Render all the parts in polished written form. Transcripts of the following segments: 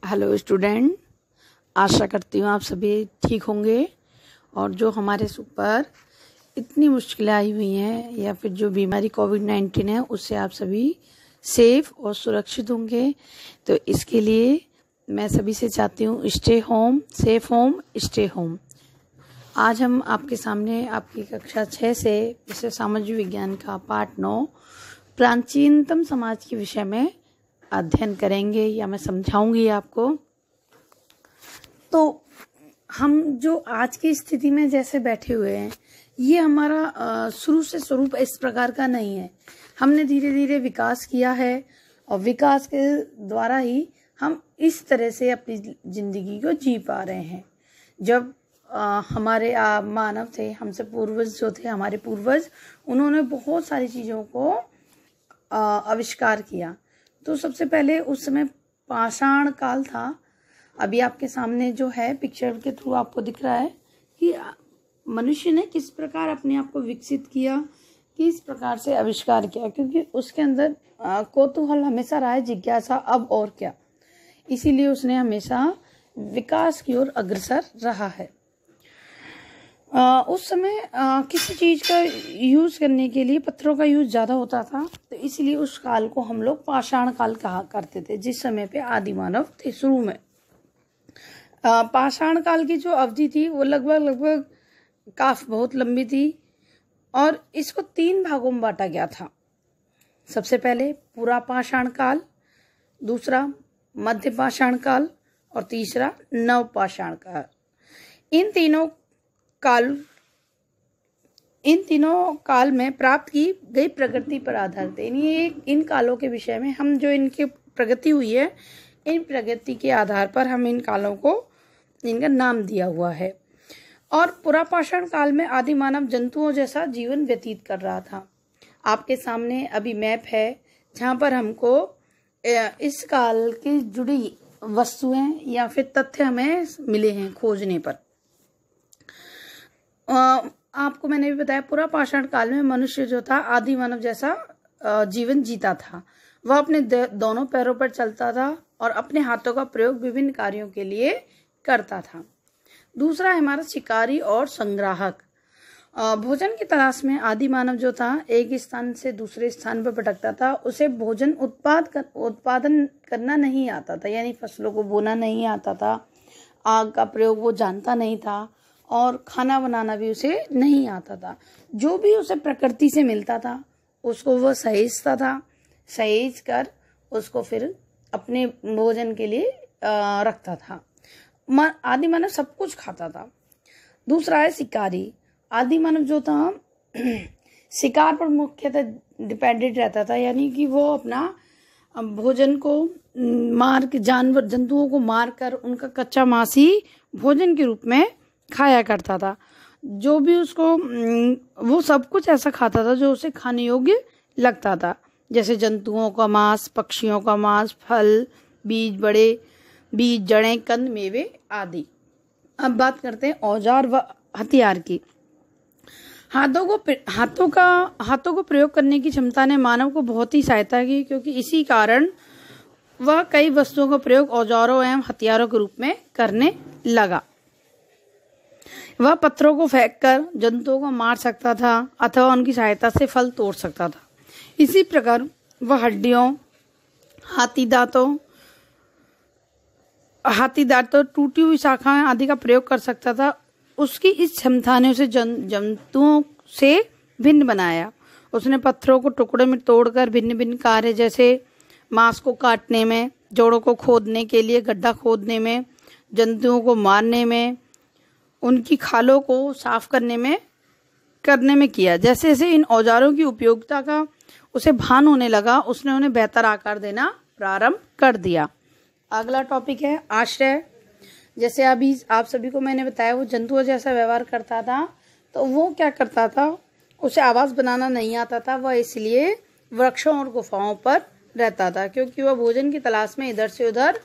Hello student, आशा करती हूँ आप सभी ठीक होंगे और जो हमारे ऊपर इतनी मुश्किलें आई हुई हैं या फिर जो बीमारी कोविड-19 है उससे आप सभी सेफ और सुरक्षित होंगे। तो इसके लिए मैं सभी से चाहती हूँ stay home, safe home, stay home. आज हम आपके सामने आपकी कक्षा 6 से विषय सामाजिक विज्ञान का पाठ 9 प्राचीनतम समाज के विषय में अध्ययन करेंगे या मैं समझाऊंगी आपको। तो हम जो आज की स्थिति में जैसे बैठे हुए हैं ये हमारा शुरू से स्वरूप इस प्रकार का नहीं है। हमने धीरे धीरे विकास किया है और विकास के द्वारा ही हम इस तरह से अपनी जिंदगी को जी पा रहे हैं। जब हमारे मानव थे, हमसे पूर्वज जो थे, हमारे पूर्वज, उन्होंने बहुत सारी चीज़ों को आविष्कार किया। तो सबसे पहले उस समय पाषाण काल था। अभी आपके सामने जो है पिक्चर के थ्रू आपको दिख रहा है कि मनुष्य ने किस प्रकार अपने आप को विकसित किया, किस प्रकार से आविष्कार किया, क्योंकि उसके अंदर कौतूहल हमेशा रहा है, जिज्ञासा अब और क्या। इसीलिए उसने हमेशा विकास की ओर अग्रसर रहा है। उस समय किसी चीज का यूज करने के लिए पत्थरों का यूज ज्यादा होता था, तो इसलिए उस काल को हम लोग पाषाण काल कहा करते थे, जिस समय पे आदि मानव थे शुरू में। पाषाण काल की जो अवधि थी वो लगभग काफी बहुत लंबी थी और इसको 3 भागों में बांटा गया था। सबसे पहले पूरा पाषाण काल, दूसरा मध्य पाषाण काल और तीसरा नव पाषाण काल। इन तीनों काल में प्राप्त की गई प्रगति पर आधारित है। इन कालों के विषय में हम जो इनकी प्रगति हुई है, इन प्रगति के आधार पर हम इन कालों को इनका नाम दिया हुआ है। और पुरापाषाण काल में आदि मानव जंतुओं जैसा जीवन व्यतीत कर रहा था। आपके सामने अभी मैप है जहाँ पर हमको इस काल की जुड़ी वस्तुएं या फिर तथ्य हमें मिले हैं खोजने पर। आपको मैंने भी बताया पुरापाषाण काल में मनुष्य जो था आदि मानव जैसा जीवन जीता था। वह अपने दोनों पैरों पर चलता था और अपने हाथों का प्रयोग विभिन्न कार्यों के लिए करता था। दूसरा है हमारा शिकारी और संग्राहक। भोजन की तलाश में आदि मानव जो था एक स्थान से दूसरे स्थान पर भटकता था। उसे भोजन उत्पादन करना नहीं आता था, यानी फसलों को बोना नहीं आता था, आग का प्रयोग वो जानता नहीं था और खाना बनाना भी उसे नहीं आता था। जो भी उसे प्रकृति से मिलता था उसको वह सहेजता था, सहेज कर उसको फिर अपने भोजन के लिए रखता था। आदि मानव सब कुछ खाता था। दूसरा है शिकारी। आदि मानव जो था शिकार पर मुख्यतः डिपेंडेंट रहता था, यानी कि वो अपना भोजन को मार के जंतुओं को मार कर उनका कच्चा मांस ही भोजन के रूप में खाया करता था। जो भी उसको वो सब कुछ ऐसा खाता था जो उसे खाने योग्य लगता था, जैसे जंतुओं का मांस, पक्षियों का मांस, फल, बीज, जड़ें, कंद, मेवे आदि। अब बात करते हैं औजार व हथियार की। हाथों को प्रयोग करने की क्षमता ने मानव को बहुत ही सहायता की, क्योंकि इसी कारण वह कई वस्तुओं का प्रयोग औजारों एवं हथियारों के रूप में करने लगा। वह पत्थरों को फेंककर जंतुओं को मार सकता था अथवा उनकी सहायता से फल तोड़ सकता था। इसी प्रकार वह हड्डियों, हाथी दांतों, टूटी हुई शाखाएं आदि का प्रयोग कर सकता था। उसकी इस क्षमता ने उसे जंतुओं से भिन्न बनाया। उसने पत्थरों को टुकड़े में तोड़कर भिन्न भिन्न कार्य, जैसे मांस को काटने में, जोड़ों को खोदने के लिए गड्ढा खोदने में, जंतुओं को मारने में, उनकी खालों को साफ करने में किया। जैसे जैसे इन औजारों की उपयोगिता का उसे भान होने लगा, उसने उन्हें बेहतर आकार देना प्रारंभ कर दिया। अगला टॉपिक है आश्रय। जैसे अभी आप सभी को मैंने बताया वो जंतुओं जैसा व्यवहार करता था, तो वो क्या करता था, उसे आवास बनाना नहीं आता था। वह इसलिए वृक्षों और गुफाओं पर रहता था, क्योंकि वह भोजन की तलाश में इधर से उधर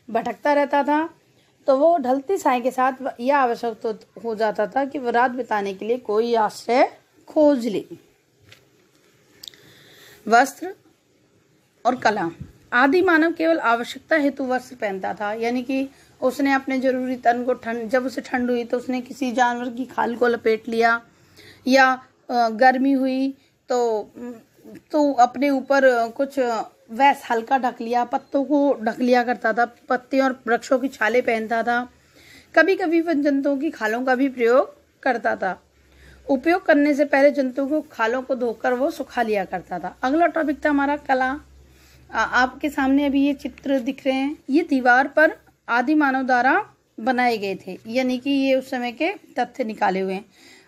भटकता रहता था। तो वो ढलती साय के साथ यह आवश्यक हो जाता था कि वह रात बिताने के लिए कोई आश्रय खोज ले। वस्त्र और कला। आदि मानव केवल आवश्यकता हेतु वस्त्र पहनता था, यानी कि उसने अपने जरूरी तन को जब उसे ठंड हुई तो उसने किसी जानवर की खाल को लपेट लिया, या गर्मी हुई तो अपने ऊपर कुछ वैस हल्का ढक लिया, पत्तों को ढक लिया करता था, पत्ते और वृक्षों की छाले पहनता था। कभी कभी वह जंतुओं की खालों का भी प्रयोग करता था। उपयोग करने से पहले जंतुओं को खालों को धोकर वो सुखा लिया करता था। अगला टॉपिक था हमारा कला। आपके सामने अभी ये चित्र दिख रहे हैं, ये दीवार पर आदि मानव द्वारा बनाए गए थे, यानी कि ये उस समय के तथ्य निकाले हुए हैं।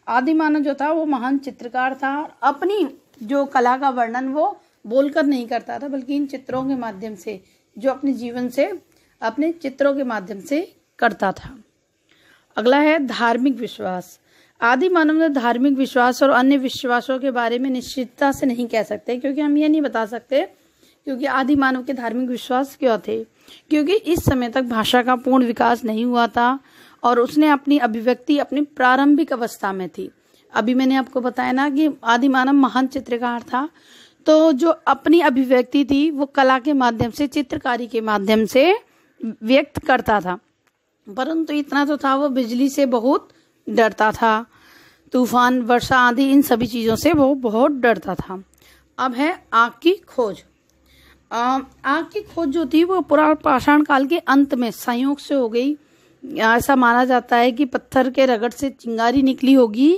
आदि मानव जो था वो महान चित्रकार था, अपनी जो कला का वर्णन वो बोलकर नहीं करता था, बल्कि इन चित्रों के माध्यम से, जो अपने जीवन से अपने चित्रों के माध्यम से करता था। अगला है धार्मिक विश्वास। आदि मानव ने धार्मिक विश्वास और अन्य विश्वासों के बारे में निश्चितता से नहीं कह सकते, क्योंकि हम ये नहीं बता सकते क्योंकि आदि मानव के धार्मिक विश्वास क्यों थे, क्योंकि इस समय तक भाषा का पूर्ण विकास नहीं हुआ था और उसने अपनी अभिव्यक्ति अपनी प्रारंभिक अवस्था में थी। अभी मैंने आपको बताया ना कि आदि मानव महान चित्रकार था, तो जो अपनी अभिव्यक्ति थी वो कला के माध्यम से, चित्रकारी के माध्यम से व्यक्त करता था। परंतु इतना तो था, वो बिजली से बहुत डरता था, तूफान, वर्षा आदि इन सभी चीज़ों से वो बहुत डरता था। अब है आग की खोज। आग की खोज जो थी वो पुरापाषाण काल के अंत में संयोग से हो गई। ऐसा माना जाता है कि पत्थर के रगड़ से चिंगारी निकली होगी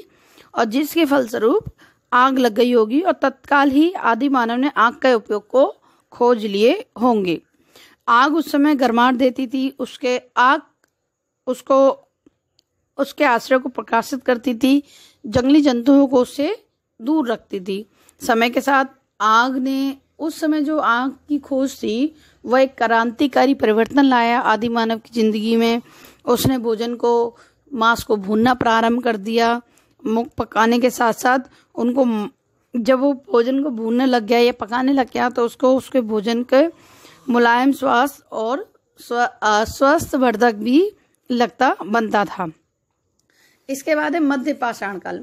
और जिसके फलस्वरूप आग लग गई होगी, और तत्काल ही आदि मानव ने आग के उपयोग को खोज लिए होंगे। आग उस समय गर्माहट देती थी, उसके आश्रय को प्रकाशित करती थी, जंगली जंतुओं को उससे दूर रखती थी। समय के साथ आग ने, उस समय जो आग की खोज थी वह एक क्रांतिकारी परिवर्तन लाया आदि मानव की जिंदगी में। उसने भोजन को, मांस को भूनना प्रारंभ कर दिया। मुख पकाने के साथ साथ उनको, जब वो भोजन को भूनने लग गया या पकाने लग गया, तो उसको उसके भोजन के मुलायम स्वास्थ्य और स्वस्थ वर्धक भी बनता था। इसके बाद है मध्य पाषाण काल।